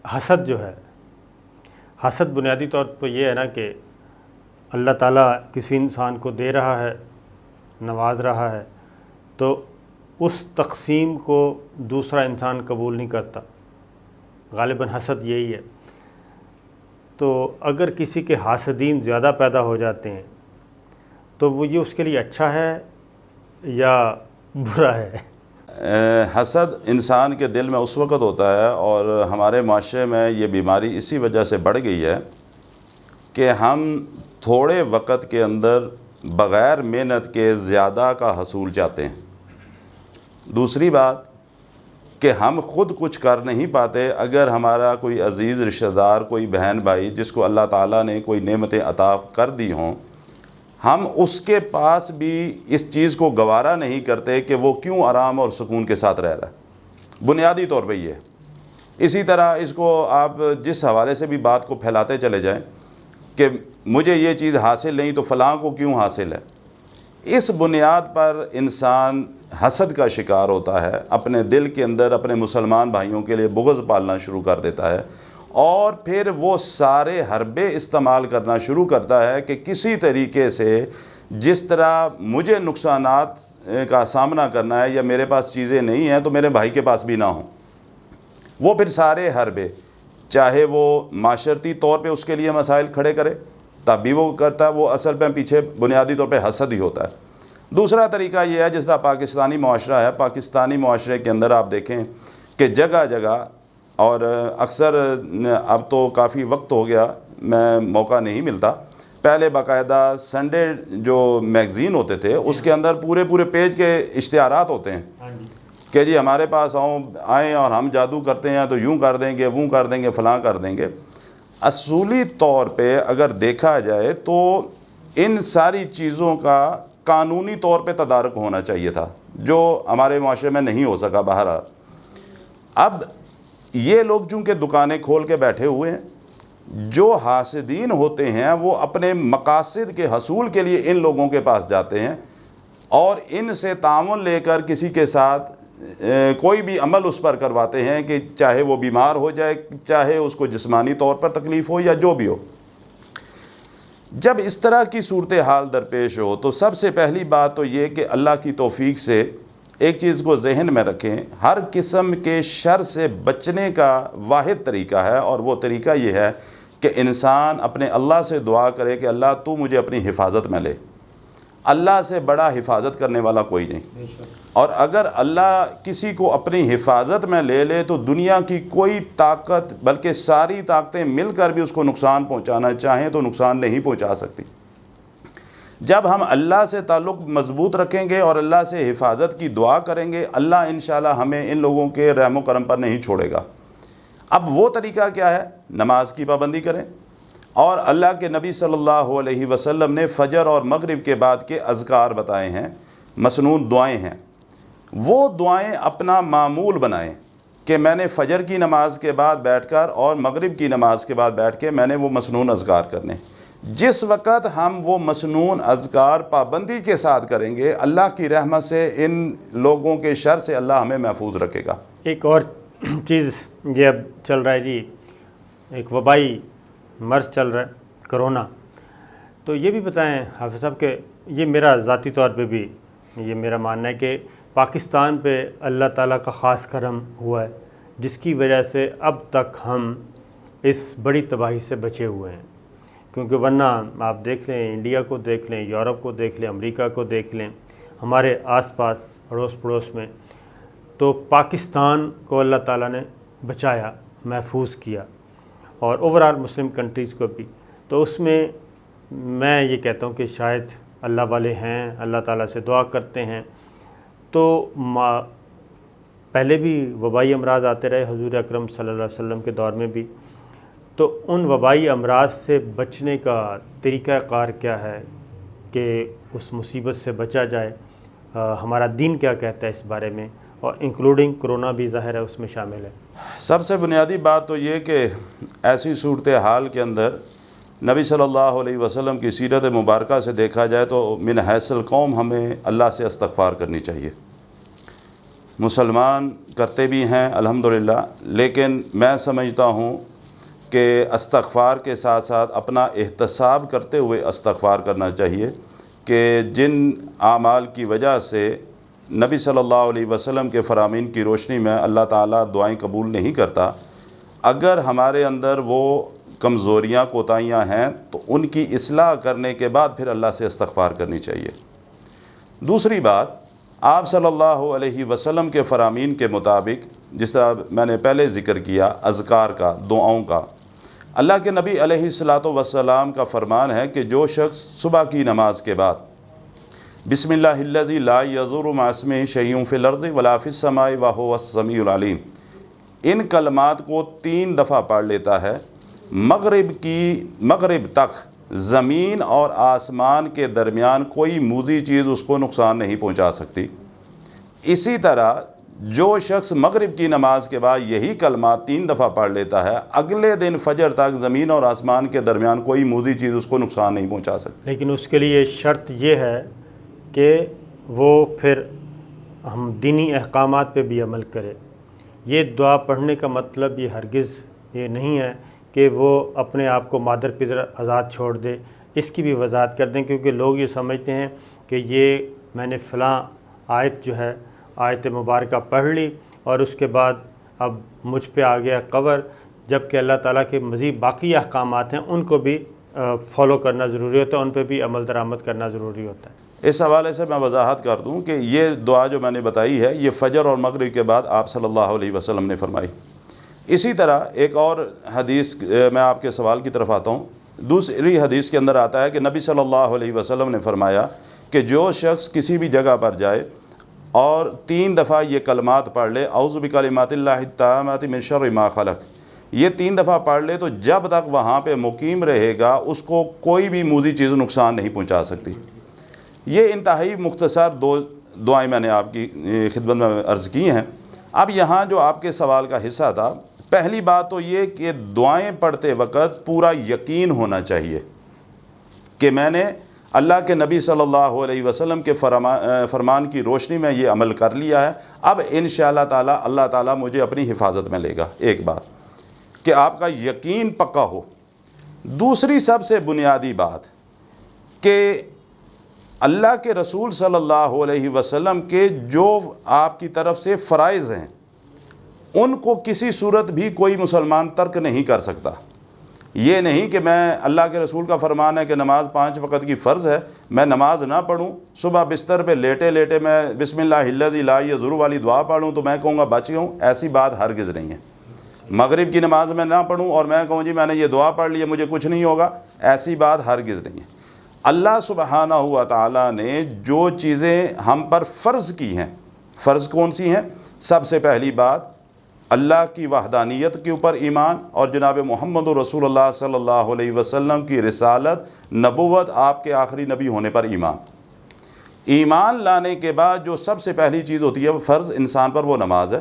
حسد جو ہے، حسد بنیادی طور پر یہ ہے نا کہ اللہ تعالیٰ کسی انسان کو دے رہا ہے، نواز رہا ہے، تو اس تقسیم کو دوسرا انسان قبول نہیں کرتا، غالباً حسد یہی ہے۔ تو اگر کسی کے حاسدین زیادہ پیدا ہو جاتے ہیں تو وہ یہ اس کے لیے اچھا ہے یا برا ہے؟ حسد انسان کے دل میں اس وقت ہوتا ہے، اور ہمارے معاشرے میں یہ بیماری اسی وجہ سے بڑھ گئی ہے کہ ہم تھوڑے وقت کے اندر بغیر محنت کے زیادہ کا حصول چاہتے ہیں۔ دوسری بات کہ ہم خود کچھ کر نہیں پاتے، اگر ہمارا کوئی عزیز رشتہ دار، کوئی بہن بھائی جس کو اللہ تعالیٰ نے کوئی نعمتیں عطا کر دی ہوں، ہم اس کے پاس بھی اس چیز کو گوارا نہیں کرتے کہ وہ کیوں آرام اور سکون کے ساتھ رہ رہا ہے۔ بنیادی طور پہ یہ ہے۔ اسی طرح اس کو آپ جس حوالے سے بھی بات کو پھیلاتے چلے جائیں کہ مجھے یہ چیز حاصل نہیں تو فلاں کو کیوں حاصل ہے، اس بنیاد پر انسان حسد کا شکار ہوتا ہے، اپنے دل کے اندر اپنے مسلمان بھائیوں کے لیے بغض پالنا شروع کر دیتا ہے، اور پھر وہ سارے حربے استعمال کرنا شروع کرتا ہے کہ کسی طریقے سے جس طرح مجھے نقصانات کا سامنا کرنا ہے یا میرے پاس چیزیں نہیں ہیں تو میرے بھائی کے پاس بھی نہ ہوں۔ وہ پھر سارے حربے، چاہے وہ معاشرتی طور پہ اس کے لیے مسائل کھڑے کرے تب بھی وہ کرتا ہے، وہ اصل پہ پیچھے بنیادی طور پہ حسد ہی ہوتا ہے۔ دوسرا طریقہ یہ ہے جس طرح پاکستانی معاشرہ ہے، پاکستانی معاشرے کے اندر آپ دیکھیں کہ جگہ جگہ، اور اکثر اب تو کافی وقت ہو گیا میں موقع نہیں ملتا، پہلے باقاعدہ سنڈے جو میگزین ہوتے تھے اس کے اندر پورے پیج کے اشتہارات ہوتے ہیں کہ جی ہمارے پاس آئیں اور ہم جادو کرتے ہیں تو یوں کر دیں گے، وہ کر دیں گے، فلاں کر دیں گے۔ اصولی طور پہ اگر دیکھا جائے تو ان ساری چیزوں کا قانونی طور پہ تدارک ہونا چاہیے تھا، جو ہمارے معاشرے میں نہیں ہو سکا۔ بہرحال اب یہ لوگ چونکہ دکانیں کھول کے بیٹھے ہوئے ہیں، جو حاسدین ہوتے ہیں وہ اپنے مقاصد کے حصول کے لیے ان لوگوں کے پاس جاتے ہیں اور ان سے تعاون لے کر کسی کے ساتھ کوئی بھی عمل اس پر کرواتے ہیں کہ چاہے وہ بیمار ہو جائے، چاہے اس کو جسمانی طور پر تکلیف ہو یا جو بھی ہو۔ جب اس طرح کی صورتحال درپیش ہو تو سب سے پہلی بات تو یہ کہ اللہ کی توفیق سے ایک چیز کو ذہن میں رکھیں، ہر قسم کے شر سے بچنے کا واحد طریقہ ہے، اور وہ طریقہ یہ ہے کہ انسان اپنے اللہ سے دعا کرے کہ اللہ تو مجھے اپنی حفاظت میں لے۔ اللہ سے بڑا حفاظت کرنے والا کوئی نہیں، اور اگر اللہ کسی کو اپنی حفاظت میں لے لے تو دنیا کی کوئی طاقت بلکہ ساری طاقتیں مل کر بھی اس کو نقصان پہنچانا چاہیں تو نقصان نہیں پہنچا سکتی۔ جب ہم اللہ سے تعلق مضبوط رکھیں گے اور اللہ سے حفاظت کی دعا کریں گے، اللہ انشاءاللہ ہمیں ان لوگوں کے رحم و کرم پر نہیں چھوڑے گا۔ اب وہ طریقہ کیا ہے؟ نماز کی پابندی کریں، اور اللہ کے نبی صلی اللہ علیہ وسلم نے فجر اور مغرب کے بعد کے اذکار بتائے ہیں، مسنون دعائیں ہیں، وہ دعائیں اپنا معمول بنائیں کہ میں نے فجر کی نماز کے بعد بیٹھ کر اور مغرب کی نماز کے بعد بیٹھ کے میں نے وہ مسنون اذکار کرنے۔ جس وقت ہم وہ مسنون اذکار پابندی کے ساتھ کریں گے، اللہ کی رحمت سے ان لوگوں کے شر سے اللہ ہمیں محفوظ رکھے گا۔ ایک اور چیز یہ اب چل رہا ہے جی، ایک وبائی مرض چل رہا ہے، کرونا، تو یہ بھی بتائیں حافظ صاحب کہ یہ میرا ذاتی طور پہ بھی یہ میرا ماننا ہے کہ پاکستان پہ اللہ تعالیٰ کا خاص کرم ہوا ہے، جس کی وجہ سے اب تک ہم اس بڑی تباہی سے بچے ہوئے ہیں، کیونکہ ورنہ آپ دیکھ لیں، انڈیا کو دیکھ لیں، یورپ کو دیکھ لیں، امریکہ کو دیکھ لیں، ہمارے آس پاس اڑوس پڑوس میں، تو پاکستان کو اللہ تعالیٰ نے بچایا، محفوظ کیا، اور اوورآل مسلم کنٹریز کو بھی۔ تو اس میں میں یہ کہتا ہوں کہ شاید اللہ والے ہیں، اللہ تعالیٰ سے دعا کرتے ہیں، تو پہلے بھی وبائی امراض آتے رہے حضور اکرم صلی اللہ علیہ وسلم کے دور میں بھی، تو ان وبائی امراض سے بچنے کا طریقہ کار کیا ہے کہ اس مصیبت سے بچا جائے؟ ہمارا دین کیا کہتا ہے اس بارے میں، اور انکلوڈنگ کرونا بھی ظاہر ہے اس میں شامل ہے۔ سب سے بنیادی بات تو یہ کہ ایسی صورتحال کے اندر نبی صلی اللہ علیہ وسلم کی سیرت مبارکہ سے دیکھا جائے تو من حیث القوم ہمیں اللہ سے استغفار کرنی چاہیے۔ مسلمان کرتے بھی ہیں الحمدللہ، لیکن میں سمجھتا ہوں کہ استغفار کے ساتھ ساتھ اپنا احتساب کرتے ہوئے استغفار کرنا چاہیے کہ جن اعمال کی وجہ سے نبی صلی اللہ علیہ وسلم کے فرامین کی روشنی میں اللہ تعالیٰ دعائیں قبول نہیں کرتا، اگر ہمارے اندر وہ کمزوریاں کوتاہیاں ہیں تو ان کی اصلاح کرنے کے بعد پھر اللہ سے استغفار کرنی چاہیے۔ دوسری بات، آپ صلی اللہ علیہ وسلم کے فرامین کے مطابق، جس طرح میں نے پہلے ذکر کیا اذکار کا، دعاؤں کا، اللہ کے نبی علیہ الصلاۃ والسلام کا فرمان ہے کہ جو شخص صبح کی نماز کے بعد بسم اللہ الذی لا یضر مع اسمہ شیء فی الارض ولا فی السماء وہو السمیع العلیم، ان کلمات کو 3 دفعہ پڑھ لیتا ہے، مغرب تک زمین اور آسمان کے درمیان کوئی موذی چیز اس کو نقصان نہیں پہنچا سکتی۔ اسی طرح جو شخص مغرب کی نماز کے بعد یہی کلمات 3 دفعہ پڑھ لیتا ہے، اگلے دن فجر تک زمین اور آسمان کے درمیان کوئی موذی چیز اس کو نقصان نہیں پہنچا سکتی۔ لیکن اس کے لیے شرط یہ ہے کہ وہ پھر ہم دینی احکامات پہ بھی عمل کرے۔ یہ دعا پڑھنے کا مطلب یہ ہرگز یہ نہیں ہے کہ وہ اپنے آپ کو مادر پدر آزاد چھوڑ دے۔ اس کی بھی وضاحت کر دیں، کیونکہ لوگ یہ سمجھتے ہیں کہ یہ میں نے فلاں آیت جو ہے آیت مبارکہ پڑھ لی اور اس کے بعد اب مجھ پہ آ گیا قبر، جبکہ اللہ تعالیٰ کے مزید باقی احکامات ہیں ان کو بھی فالو کرنا ضروری ہوتا ہے، ان پہ بھی عمل درآمد کرنا ضروری ہوتا ہے۔ اس حوالے سے میں وضاحت کر دوں کہ یہ دعا جو میں نے بتائی ہے یہ فجر اور مغرب کے بعد آپ صلی اللہ علیہ وسلم نے فرمائی۔ اسی طرح ایک اور حدیث میں آپ کے سوال کی طرف آتا ہوں۔ دوسری حدیث کے اندر آتا ہے کہ نبی صلی اللہ علیہ وسلم نے فرمایا کہ جو شخص کسی بھی جگہ پر جائے اور 3 دفعہ یہ کلمات پڑھ لے، اعوذ بکلمات اللہ التامات من شر ما خلق، یہ 3 دفعہ پڑھ لے تو جب تک وہاں پہ مقیم رہے گا اس کو کوئی بھی موذی چیز نقصان نہیں پہنچا سکتی۔ یہ انتہائی مختصر 2 دعائیں میں نے آپ کی خدمت میں عرض کی ہیں۔ اب یہاں جو آپ کے سوال کا حصہ تھا، پہلی بات تو یہ کہ دعائیں پڑھتے وقت پورا یقین ہونا چاہیے کہ میں نے اللہ کے نبی صلی اللہ علیہ وسلم کے فرمان کی روشنی میں یہ عمل کر لیا ہے، اب انشاءاللہ تعالی اللہ تعالیٰ مجھے اپنی حفاظت میں لے گا۔ ایک بات کہ آپ کا یقین پکا ہو۔ دوسری سب سے بنیادی بات کہ اللہ کے رسول صلی اللہ علیہ وسلم کے جو آپ کی طرف سے فرائض ہیں ان کو کسی صورت بھی کوئی مسلمان ترک نہیں کر سکتا۔ یہ نہیں کہ میں اللہ کے رسول کا فرمان ہے کہ نماز 5 وقت کی فرض ہے، میں نماز نہ پڑھوں، صبح بستر پہ لیٹے لیٹے میں بسم اللہ الذی لا یضر والی دعا پڑھوں تو میں کہوں گا بچ گیا ہوں، ایسی بات ہرگز نہیں ہے۔ مغرب کی نماز میں نہ پڑھوں اور میں کہوں جی میں نے یہ دعا پڑھ لی ہے مجھے کچھ نہیں ہوگا، ایسی بات ہرگز نہیں ہے۔ اللہ سبحانہ و تعالیٰ نے جو چیزیں ہم پر فرض کی ہیں، فرض کون سی ہیں؟ سب سے پہلی بات اللہ کی وحدانیت کے اوپر ایمان، اور جناب محمد رسول اللہ صلی اللہ علیہ وسلم کی رسالت، نبوت، آپ کے آخری نبی ہونے پر ایمان۔ ایمان لانے کے بعد جو سب سے پہلی چیز ہوتی ہے فرض انسان پر، وہ نماز ہے۔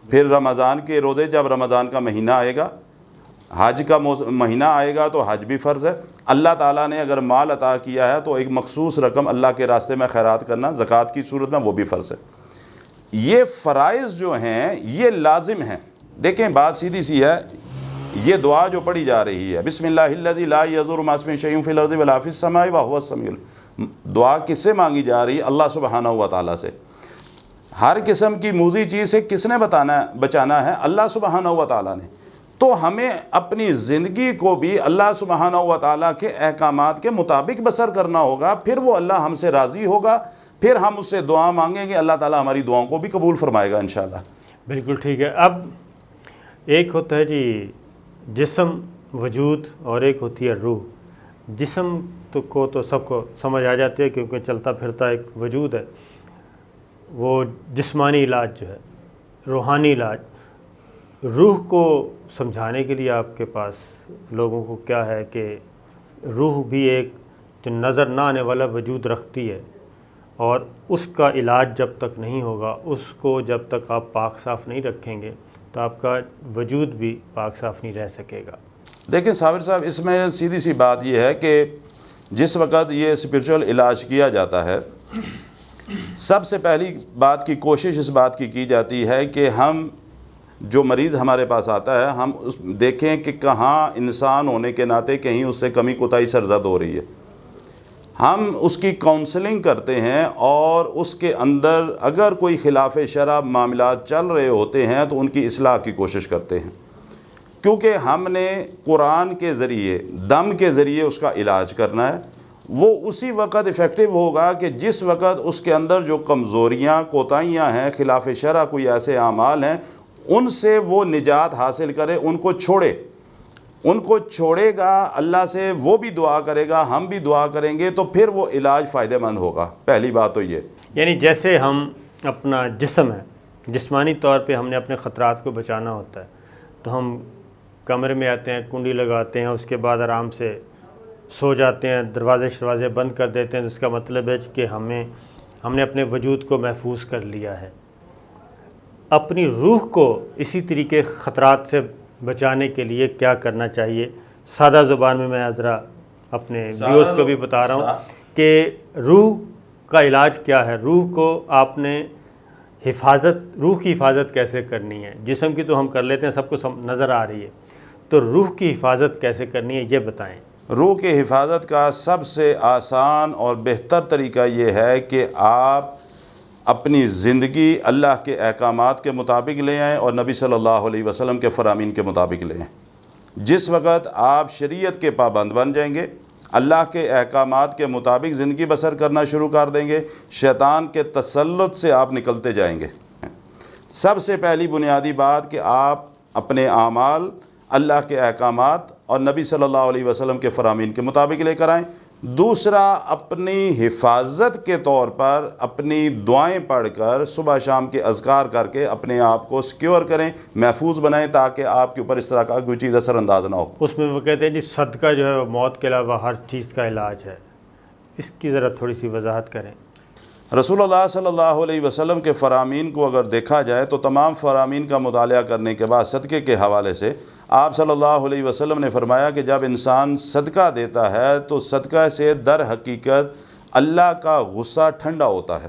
پھر رمضان کے روزے، جب رمضان کا مہینہ آئے گا، حج کا مہینہ آئے گا تو حج بھی فرض ہے۔ اللہ تعالیٰ نے اگر مال عطا کیا ہے تو ایک مخصوص رقم اللہ کے راستے میں خیرات کرنا زکوٰۃ کی صورت میں، وہ بھی فرض ہے۔ یہ فرائض جو ہیں یہ لازم ہیں۔ دیکھیں بات سیدھی سی ہے، یہ دعا جو پڑھی جا رہی ہے بسم اللہ الذی لا یضر مع اسمہ شیء فی الارض ولا فی السماء وہو السمیع العلیم، دعا کس سے مانگی جا رہی ہے؟ اللہ سبحانہ و تعالیٰ سے۔ ہر قسم کی موذی چیز سے کس نے بچانا ہے؟ اللہ سبحانہ و تعالیٰ نے۔ تو ہمیں اپنی زندگی کو بھی اللہ سبحانہ و تعالیٰ کے احکامات کے مطابق بسر کرنا ہوگا، پھر وہ اللہ ہم سے راضی ہوگا، پھر ہم اس سے دعا مانگیں گے، اللہ تعالیٰ ہماری دعاؤں کو بھی قبول فرمائے گا انشاءاللہ۔ بالکل ٹھیک ہے۔ اب ایک ہوتا ہے جی جسم وجود اور ایک ہوتی ہے روح۔ جسم کو تو سب کو سمجھ آ جاتی ہے کیونکہ چلتا پھرتا ایک وجود ہے، وہ جسمانی علاج جو ہے، روحانی علاج۔ روح کو سمجھانے کے لیے آپ کے پاس لوگوں کو کیا ہے کہ روح بھی ایک جو نظر نہ آنے والا وجود رکھتی ہے، اور اس کا علاج جب تک نہیں ہوگا، اس کو جب تک آپ پاک صاف نہیں رکھیں گے تو آپ کا وجود بھی پاک صاف نہیں رہ سکے گا۔ دیکھیں صابر صاحب، اس میں سیدھی سی بات یہ ہے کہ جس وقت یہ اسپرچول علاج کیا جاتا ہے سب سے پہلی بات کی کوشش اس بات کی جاتی ہے کہ ہم جو مریض ہمارے پاس آتا ہے ہم دیکھیں کہ کہاں انسان ہونے کے ناطے کہیں اس سے کمی کوتاہی سرزد ہو رہی ہے. ہم اس کی کاؤنسلنگ کرتے ہیں اور اس کے اندر اگر کوئی خلاف شرع معاملات چل رہے ہوتے ہیں تو ان کی اصلاح کی کوشش کرتے ہیں، کیونکہ ہم نے قرآن کے ذریعے دم کے ذریعے اس کا علاج کرنا ہے. وہ اسی وقت افیکٹو ہوگا کہ جس وقت اس کے اندر جو کمزوریاں کوتاہیاں ہیں، خلاف شرع کوئی ایسے اعمال ہیں، ان سے وہ نجات حاصل کرے، ان کو چھوڑے گا، اللہ سے وہ بھی دعا کرے گا، ہم بھی دعا کریں گے، تو پھر وہ علاج فائدہ مند ہوگا. پہلی بات تو یہ. یعنی جیسے ہم اپنا جسم ہے، جسمانی طور پہ ہم نے اپنے خطرات کو بچانا ہوتا ہے تو ہم کمرے میں آتے ہیں، کنڈی لگاتے ہیں، اس کے بعد آرام سے سو جاتے ہیں، دروازے بند کر دیتے ہیں، جس کا مطلب ہے کہ ہم نے اپنے وجود کو محفوظ کر لیا ہے. اپنی روح کو اسی طریقے خطرات سے بچانے کے لیے کیا کرنا چاہیے؟ سادہ زبان میں ذرا اپنے ویورز کو بھی بتا رہا ہوں کہ روح کا علاج کیا ہے. روح کو آپ نے روح کی حفاظت کیسے کرنی ہے؟ جسم کی تو ہم کر لیتے ہیں، سب کو نظر آ رہی ہے، تو روح کی حفاظت کیسے کرنی ہے یہ بتائیں. روح کی حفاظت کا سب سے آسان اور بہتر طریقہ یہ ہے کہ آپ اپنی زندگی اللہ کے احکامات کے مطابق لے آئیں اور نبی صلی اللہ علیہ وسلم کے فرامین کے مطابق لے آئیں. جس وقت آپ شریعت کے پابند بن جائیں گے، اللہ کے احکامات کے مطابق زندگی بسر کرنا شروع کر دیں گے، شیطان کے تسلط سے آپ نکلتے جائیں گے. سب سے پہلی بنیادی بات کہ آپ اپنے اعمال اللہ کے احکامات اور نبی صلی اللہ علیہ وسلم کے فرامین کے مطابق لے کر آئیں. دوسرا، اپنی حفاظت کے طور پر اپنی دعائیں پڑھ کر صبح شام کے اذکار کر کے اپنے آپ کو سیکیور کریں، محفوظ بنائیں، تاکہ آپ کے اوپر اس طرح کا کوئی چیز اثر انداز نہ ہو. اس میں وہ کہتے ہیں جی صدقہ جو ہے موت کے علاوہ ہر چیز کا علاج ہے. اس کی ذرا تھوڑی سی وضاحت کریں. رسول اللہ صلی اللہ علیہ وسلم کے فرامین کو اگر دیکھا جائے تو تمام فرامین کا مطالعہ کرنے کے بعد صدقے کے حوالے سے آپ صلی اللہ علیہ وسلم نے فرمایا کہ جب انسان صدقہ دیتا ہے تو صدقہ سے در حقیقت اللہ کا غصہ ٹھنڈا ہوتا ہے.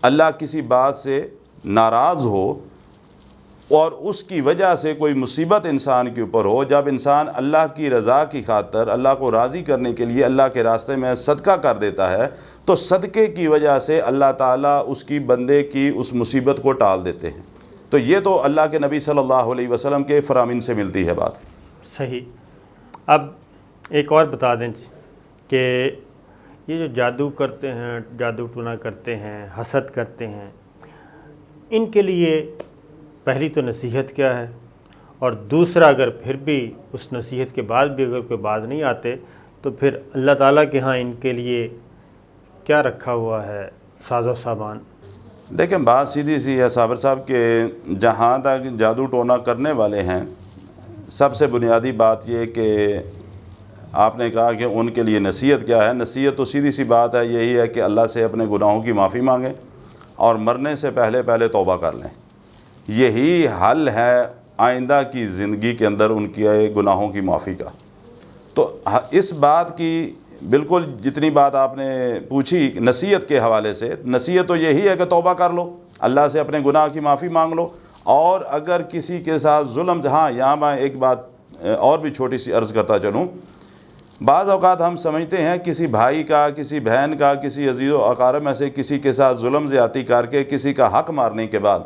اللہ کسی بات سے ناراض ہو اور اس کی وجہ سے کوئی مصیبت انسان کے اوپر ہو، جب انسان اللہ کی رضا کی خاطر اللہ کو راضی کرنے کے لیے اللہ کے راستے میں صدقہ کر دیتا ہے تو صدقے کی وجہ سے اللہ تعالیٰ اس کی بندے کی اس مصیبت کو ٹال دیتے ہیں. تو یہ تو اللہ کے نبی صلی اللہ علیہ وسلم کے فرامین سے ملتی ہے بات. صحیح. اب ایک اور بتا دیں کہ یہ جو جادو کرتے ہیں، جادو ٹونا کرتے ہیں، حسد کرتے ہیں، ان کے لیے پہلی تو نصیحت کیا ہے، اور دوسرا اگر پھر بھی اس نصیحت کے بعد بھی اگر کوئی باز نہیں آتے تو پھر اللہ تعالیٰ کے ہاں ان کے لیے کیا رکھا ہوا ہے ساز و سامان؟ دیکھیں بات سیدھی سی ہے صابر صاحب کہ جہاں تک جادو ٹونا کرنے والے ہیں، سب سے بنیادی بات یہ کہ آپ نے کہا کہ ان کے لیے نصیحت کیا ہے. نصیحت تو سیدھی سی بات ہے، یہی ہے کہ اللہ سے اپنے گناہوں کی معافی مانگیں اور مرنے سے پہلے توبہ کر لیں. یہی حل ہے آئندہ کی زندگی کے اندر ان کی گناہوں کی معافی کا. تو اس بات کی بالکل جتنی بات آپ نے پوچھی نصیحت کے حوالے سے، نصیحت تو یہی ہے کہ توبہ کر لو، اللہ سے اپنے گناہ کی معافی مانگ لو. اور اگر کسی کے ساتھ ظلم، ہاں یہاں میں ایک بات اور بھی چھوٹی سی عرض کرتا چلوں. بعض اوقات ہم سمجھتے ہیں کسی بھائی کا، کسی بہن کا، کسی عزیز و اقارب میں سے کسی کے ساتھ ظلم زیادتی کر کے کسی کا حق مارنے کے بعد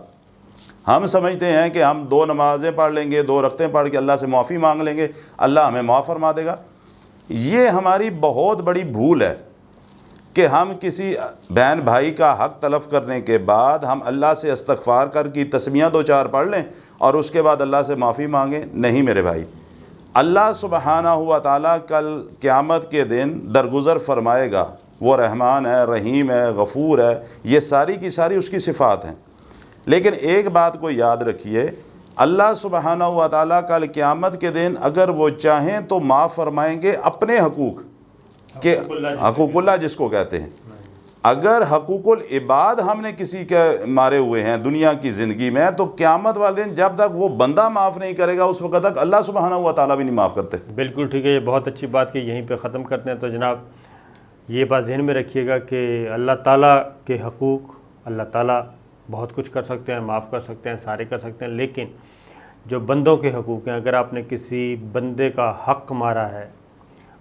ہم سمجھتے ہیں کہ ہم 2 نمازیں پڑھ لیں گے، 2 رکعتیں پڑھ کے اللہ سے معافی مانگ لیں گے، اللہ ہمیں معاف فرما دے گا. یہ ہماری بہت بڑی بھول ہے کہ ہم کسی بہن بھائی کا حق تلف کرنے کے بعد ہم اللہ سے استغفار کر کی تسمیہ 2-4 پڑھ لیں اور اس کے بعد اللہ سے معافی مانگیں. نہیں میرے بھائی، اللہ سبحانہ ہوا تعالیٰ کل قیامت کے دن درگزر فرمائے گا. وہ رحمان ہے، رحیم ہے، غفور ہے، یہ ساری کی ساری اس کی صفات ہیں. لیکن ایک بات کو یاد رکھیے، اللہ سبحانہ و تعالیٰ کل قیامت کے دن اگر وہ چاہیں تو معاف فرمائیں گے اپنے حقوق کہ حقوق اللہ جس کو کہتے ہیں. اگر حقوق العباد ہم نے کسی کے مارے ہوئے ہیں دنیا کی زندگی میں تو قیامت والے دن جب تک وہ بندہ معاف نہیں کرے گا اس وقت تک اللہ سبحانہ و تعالیٰ بھی نہیں معاف کرتے. بالکل ٹھیک ہے. یہ بہت اچھی بات کہ یہیں پہ ختم کرتے ہیں. تو جناب یہ بات ذہن میں رکھیے گا کہ اللہ تعالیٰ کے حقوق اللہ تعالیٰ بہت کچھ کر سکتے ہیں، معاف کر سکتے ہیں، سارے کر سکتے ہیں، لیکن جو بندوں کے حقوق ہیں، اگر آپ نے کسی بندے کا حق مارا ہے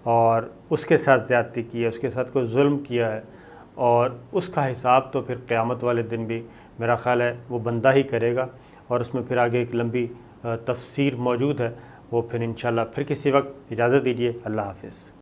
اور اس کے ساتھ زیادتی کی ہے، اس کے ساتھ کوئی ظلم کیا ہے، اور اس کا حساب تو پھر قیامت والے دن بھی میرا خیال ہے وہ بندہ ہی کرے گا، اور اس میں پھر آگے ایک لمبی تفسیر موجود ہے، وہ پھر انشاءاللہ پھر کسی وقت۔ اجازت دیجیے، اللہ حافظ۔